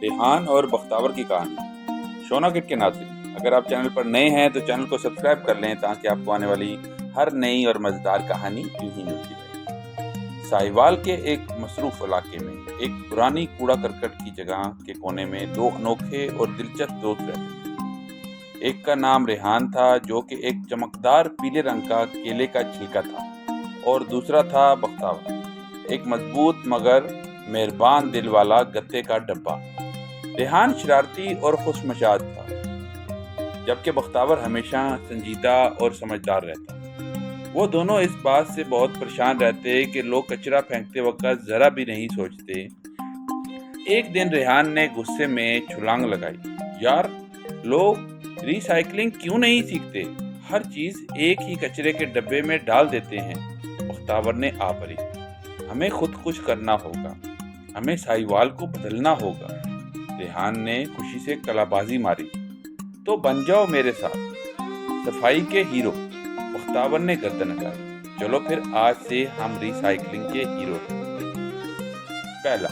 ریحان اور بختاور کی کہانی۔ شونا کٹ کے ناظرین، اگر آپ چینل پر نئے ہیں تو چینل کو سبسکرائب کر لیں تاکہ آپ کو آنے والی ہر نئی اور مزیدار کہانی یوں ہی ملتی رہے۔ ساہیوال کے ایک مصروف علاقے میں ایک پرانی کوڑا کرکٹ کی جگہ کے کونے میں دو انوکھے اور دلچسپ دوست رہتے تھے۔ ایک کا نام ریحان تھا جو کہ ایک چمکدار پیلے رنگ کا کیلے کا چھلکا تھا، اور دوسرا تھا بختاور، ایک مضبوط مگر مہربان دل والا گتے کا ڈبہ۔ ریحان شرارتی اور خوش مزاج تھا، جبکہ بختاور ہمیشہ سنجیدہ اور سمجھدار رہتا۔ وہ دونوں اس بات سے بہت پریشان رہتے کہ لوگ کچرا پھینکتے وقت ذرا بھی نہیں سوچتے۔ ایک دن ریحان نے غصے میں چھلانگ لگائی، یار لوگ ری سائیکلنگ کیوں نہیں سیکھتے؟ ہر چیز ایک ہی کچرے کے ڈبے میں ڈال دیتے ہیں۔ بختاور نے آ پڑی، ہمیں خود کچھ کرنا ہوگا، ہمیں ساہیوال کو بدلنا ہوگا۔ ریحان نے خوشی سے کلا بازی ماری، تو بن جاؤ میرے ساتھ صفائی کے ہیرو۔ بختاور نے گردن اٹھائی، چلو پھر آج سے ہم ری سائیکلنگ کے ہیرو ہیں۔ پہلا،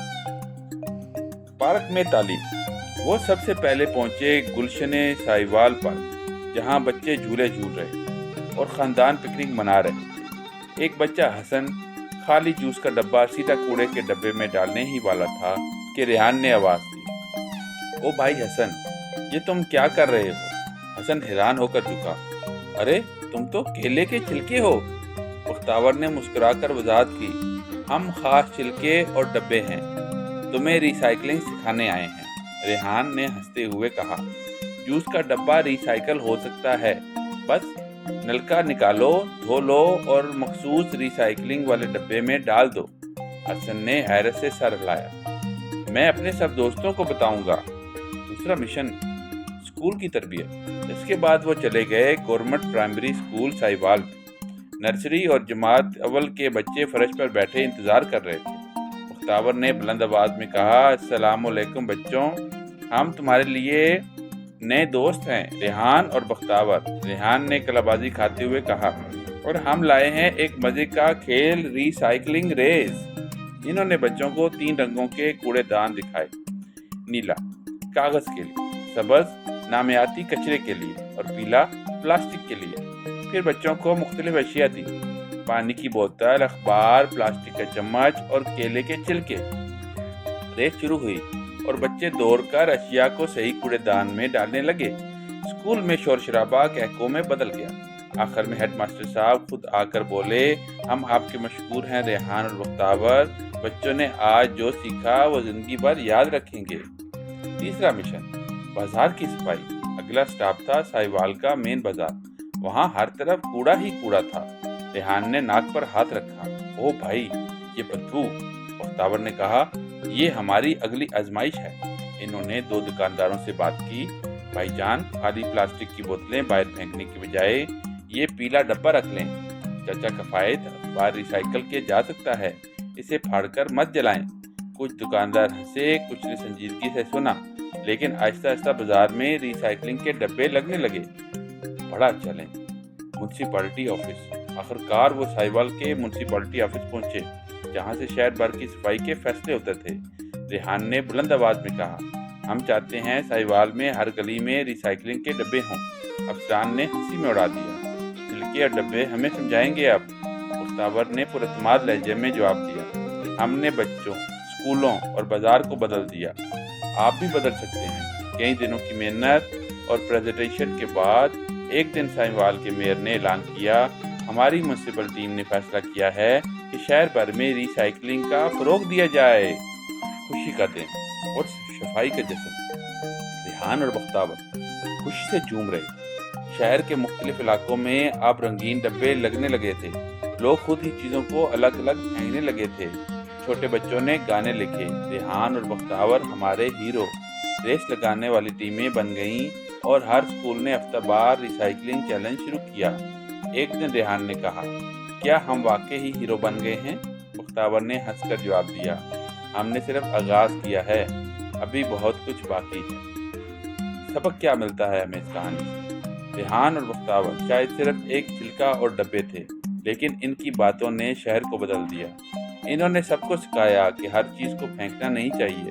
پارک میں تعلیم۔ وہ سب سے پہلے پہنچے گلشن ساہیوال پر، جہاں بچے جھولے جھول رہے اور خاندان پکنک منا رہے تھے۔ ایک بچہ حسن خالی جوس کا ڈبہ سیدھا کوڑے کے ڈبے میں ڈالنے ہی والا تھا کہ ریحان نے آواز دی، او بھائی حسن، یہ تم کیا کر رہے ہو؟ حسن حیران ہو کر جھکا، ارے تم تو کیلے کے چھلکے ہو۔ بختاور نے مسکرا کر وضاحت کی، ہم خاص چھلکے اور ڈبے ہیں، تمہیں ری سائیکلنگ سکھانے آئے ہیں۔ ریحان نے ہنستے ہوئے کہا، جوس کا ڈبہ ری سائیکل ہو سکتا ہے، بس نلکا نکالو، دھو لو اور مخصوص ری سائیکلنگ والے ڈبے میں ڈال دو۔ حسن نے حیرت سے سر ہلایا، میں اپنے سب دوستوں کو بتاؤں گا۔ دوسرا مشن، اسکول کی تربیت۔ اس کے بعد وہ چلے گئے گورنمنٹ پرائمری اسکول ساہیوال میں۔ نرسری اور جماعت اول کے بچے فرش پر بیٹھے انتظار کر رہے تھے۔ بختاور نے بلند آواز میں کہا، السلام علیکم بچوں، ہم تمہارے لیے نئے دوست ہیں، ریحان اور بختاور۔ ریحان نے کلا بازی کھاتے ہوئے کہا، اور ہم لائے ہیں ایک مزے کا کھیل، ری سائیکلنگ ریس۔ انہوں نے بچوں کو 3 رنگوں کے کوڑے دان دکھائے، نیلا کاغذ کے لیے، سبز نامیاتی کچرے کے لیے اور پیلا پلاسٹک کے لیے۔ پھر بچوں کو مختلف اشیاء دی، پانی کی بوتل، اخبار، پلاسٹک کا چمچ اور کیلے کے چھلکے۔ ریس شروع ہوئی اور بچے دوڑ کر اشیاء کو صحیح کوڑے دان میں ڈالنے لگے۔ اسکول میں شور شرابہ کہکوں میں بدل گیا۔ آخر میں ہیڈ ماسٹر صاحب خود آ کر بولے، ہم آپ کے مشکور ہیں ریحان اور بختاور، بچوں نے آج جو سیکھا وہ زندگی بھر یاد رکھیں گے۔ تیسرا مشن، بازار کی صفائی۔ اگلا سٹاپ تھا ساہیوال کا مین بازار۔ وہاں ہر طرف کوڑا ہی کوڑا تھا۔ ریحان نے ناک پر ہاتھ رکھا، او بھائی یہ بدبو۔ بختاور نے کہا، یہ ہماری اگلی آزمائش ہے۔ انہوں نے 2 دکانداروں سے بات کی، بھائی جان خالی پلاسٹک کی بوتلیں باہر پھینکنے کی بجائے یہ پیلا ڈبہ رکھ لیں۔ چچا کفایت، اخبار ری سائیکل کیا جا سکتا ہے، اسے پھاڑ کر مت جلائیں۔ کچھ دکاندار ہنسے، کچھ نے سنجیدگی سے سنا، لیکن آہستہ آہستہ بازار میں ری سائیکلنگ کے ڈبے لگنے لگے۔ بڑا چلیں، میونسپلٹی آفس۔ آخرکار وہ ساہیوال کے میونسپلٹی آفس پہنچے، جہاں سے شہر بھر کی صفائی کے فیصلے ہوتے تھے۔ ریحان نے بلند آواز میں کہا، ہم چاہتے ہیں ساہیوال میں ہر گلی میں ری سائیکلنگ کے ڈبے ہوں۔ افسران نے ہنسی میں اڑا دیا، چھلکے اور ڈبے ہمیں سمجھائیں گے اب؟ بختاور نے پراعتماد لہجے میں جواب دیا، ہم نے بچوں، اسکولوں اور بازار کو بدل دیا، آپ بھی بدل سکتے ہیں۔ کئی دنوں کی محنت اور پریزنٹیشن کے بعد ایک دن ساہیوال کے میئر نے اعلان کیا، ہماری میونسپل ٹیم نے فیصلہ کیا ہے کہ شہر بھر میں ری سائیکلنگ کا فروغ دیا جائے۔ خوشی کا دن اور صفائی کا جشن۔ ریحان اور بختاور خوشی سے جھوم رہے۔ شہر کے مختلف علاقوں میں اب رنگین ڈبے لگنے لگے تھے، لوگ خود ہی چیزوں کو الگ الگ پھینکنے لگے تھے۔ چھوٹے بچوں نے گانے لکھے، ریحان اور بختاور ہمارے ہیرو۔ ریس لگانے والی ٹیمیں بن گئیں اور ہر اسکول نے ہفتہ وار ری سائیکلنگ چیلنج شروع کیا۔ ایک دن ریحان نے کہا، کیا ہم واقعی ہی ہیرو بن گئے ہیں؟ بختاور نے ہنس کر جواب دیا، ہم نے صرف آغاز کیا ہے، ابھی بہت کچھ باقی ہے۔ سبق کیا ملتا ہے ہمیں اس کہانی سے؟ ریحان اور بختاور شاید صرف ایک چھلکا اور ڈبے تھے، لیکن ان کی باتوں نے شہر کو بدل دیا۔ انہوں نے سب کو سکھایا کہ ہر چیز کو پھینکنا نہیں چاہیے،